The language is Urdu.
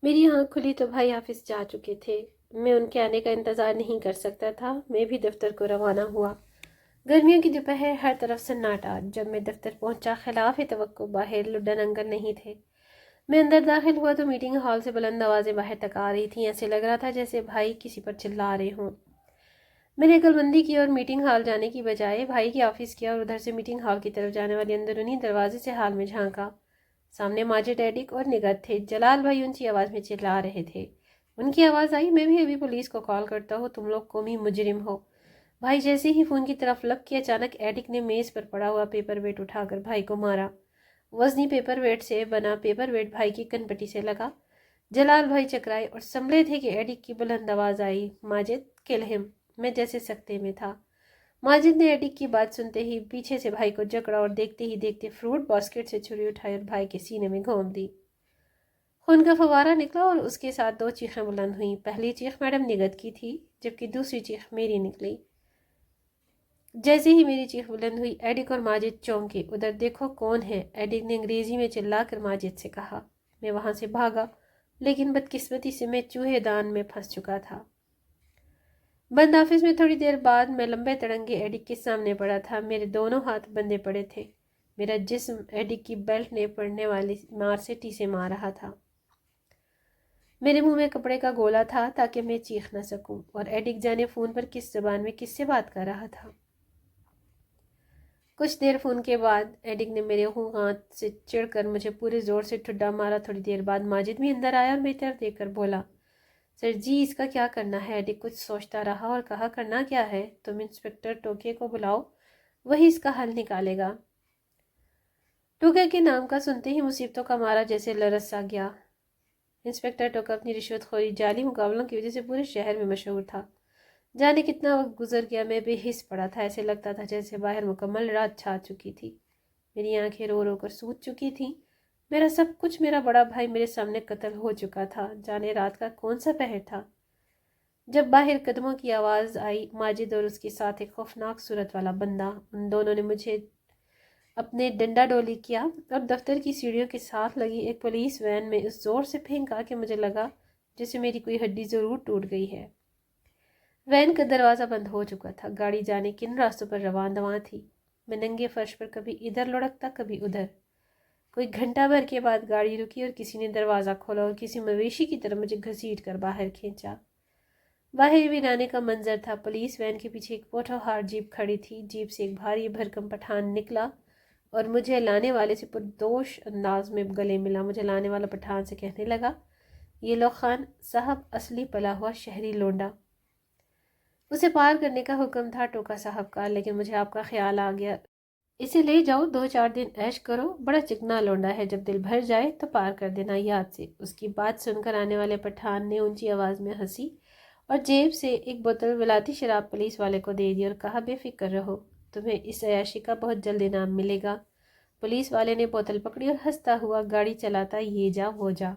میری آنکھ کھلی تو بھائی آفس جا چکے تھے۔ میں ان کے آنے کا انتظار نہیں کر سکتا تھا۔ میں بھی دفتر کو روانہ ہوا۔ گرمیوں کی دوپہر، ہر طرف سناٹا۔ جب میں دفتر پہنچا، خلاف توقع باہر لڈن انکل نہیں تھے۔ میں اندر داخل ہوا تو میٹنگ ہال سے بلند آوازیں باہر تک آ رہی تھیں۔ ایسے لگ رہا تھا جیسے بھائی کسی پر چلا رہے ہوں۔ میں نے عقل مندی کی اور میٹنگ ہال جانے کی بجائے بھائی کے آفس کیا اور ادھر سے میٹنگ ہال کی طرف جانے والے اندرونی دروازے سے ہال میں جھانکا۔ سامنے ماجد، ایڈک اور نگت تھے۔ جلال بھائی اونچی آواز میں چلا رہے تھے۔ ان کی آواز آئی، میں بھی ابھی پولیس کو کال کرتا ہوں، تم لوگ قومی مجرم ہو۔ بھائی جیسے ہی فون کی طرف لگ کے اچانک ایڈک نے میز پر پڑا ہوا پیپر ویٹ اٹھا کر بھائی کو مارا۔ وزنی پیپر ویٹ سے بنا پیپر ویٹ بھائی کی کن پٹی سے لگا۔ جلال بھائی چکرائے اور سنبھلے تھے کہ ایڈک کی بلند آواز آئی، ماجد کل ہم۔ میں جیسے سکتے میں تھا۔ ماجد نے ایڈک کی بات سنتے ہی پیچھے سے بھائی کو جکڑا اور دیکھتے ہی دیکھتے فروٹ باسکٹ سے چھری اٹھائی اور بھائی کے سینے میں گھونپ دی۔ خون کا فوارہ نکلا اور اس کے ساتھ دو چیخیں بلند ہوئیں۔ پہلی چیخ میڈم نگت کی تھی، جبکہ دوسری چیخ میری نکلی۔ جیسے ہی میری چیخ بلند ہوئی، ایڈک اور ماجد چونکے۔ ادھر دیکھو کون ہے، ایڈک نے انگریزی میں چلا کر ماجد سے کہا۔ میں وہاں سے بھاگا، لیکن بدقسمتی سے میں چوہے دان میں پھنس چکا تھا۔ بند آفس میں تھوڑی دیر بعد میں لمبے تڑنگے ایڈک کے سامنے پڑا تھا۔ میرے دونوں ہاتھ بندھے پڑے تھے۔ میرا جسم ایڈک کی بیلٹ نے پڑنے والی مار سے ٹیسے مار رہا تھا۔ میرے منہ میں کپڑے کا گولا تھا تاکہ میں چیخ نہ سکوں، اور ایڈک جانے فون پر کس زبان میں کس سے بات کر رہا تھا۔ کچھ دیر فون کے بعد ایڈک نے میرے ہاتھ سے چڑھ کر مجھے پورے زور سے ٹھڈا مارا۔ تھوڑی دیر بعد ماجد بھی اندر آیا اور میری طرف دیکھ کر بولا، سر جی اس کا کیا کرنا ہے؟ ایڈک کچھ سوچتا رہا اور کہا، کرنا کیا ہے؟ تم انسپکٹر ٹوکے کو بلاؤ، وہی اس کا حل نکالے گا۔ ٹوکے کے نام کا سنتے ہی مصیبتوں کا مارا جیسے لرز سا گیا۔ انسپکٹر ٹوکا اپنی رشوت خوری جعلی مقابلوں کی وجہ سے پورے شہر میں مشہور تھا۔ جانے کتنا وقت گزر گیا، میں بے حس پڑا تھا۔ ایسے لگتا تھا جیسے باہر مکمل رات چھا چکی تھی۔ میری آنکھیں رو رو کر سوج چکی تھیں۔ میرا سب کچھ، میرا بڑا بھائی میرے سامنے قتل ہو چکا تھا۔ جانے رات کا کون سا پہر تھا؟ جب باہر قدموں کی آواز آئی، ماجد اور اس کے ساتھ ایک خوفناک صورت والا بندہ، ان دونوں نے مجھے اپنے ڈنڈا ڈولی کیا اور دفتر کی سیڑھیوں کے ساتھ لگی ایک پولیس وین میں اس زور سے پھینکا کہ مجھے لگا جیسے میری کوئی ہڈی ضرور ٹوٹ گئی ہے۔ وین کا دروازہ بند ہو چکا تھا۔ گاڑی جانے کن راستوں پر رواں دواں تھی۔ میں ننگے فرش پر کبھی ادھر لڑکتا کبھی ادھر۔ کوئی گھنٹہ بھر کے بعد گاڑی رکی اور کسی نے دروازہ کھولا اور کسی مویشی کی طرح مجھے گھسیٹ کر باہر کھینچا۔ باہر ویرانے کا منظر تھا۔ پولیس وین کے پیچھے ایک پوٹو ہار جیپ کھڑی تھی۔ جیپ سے ایک بھاری بھرکم پٹھان نکلا اور مجھے لانے والے سے پردوش انداز میں گلے ملا۔ مجھے لانے والا پٹھان سے کہنے لگا، یہ لو خان صاحب اصلی پلا ہوا شہری لونڈا۔ اسے پار کرنے کا حکم تھا ٹوکا صاحب کا، لیکن مجھے آپ کا خیال آ گیا۔ اسے لے جاؤ، 2-4 دن عیش کرو، بڑا چکنا لونڈا ہے، جب دل بھر جائے تو پار کر دینا یاد سے۔ اس کی بات سن کر آنے والے پٹھان نے اونچی آواز میں ہنسی اور جیب سے ایک بوتل ولاتی شراب پولیس والے کو دے دی اور کہا، بے فکر رہو، تمہیں اس عیاشی کا بہت جلد انعام ملے گا۔ پولیس والے نے بوتل پکڑی اور ہنستا ہوا گاڑی چلاتا، یہ جا وہ جا۔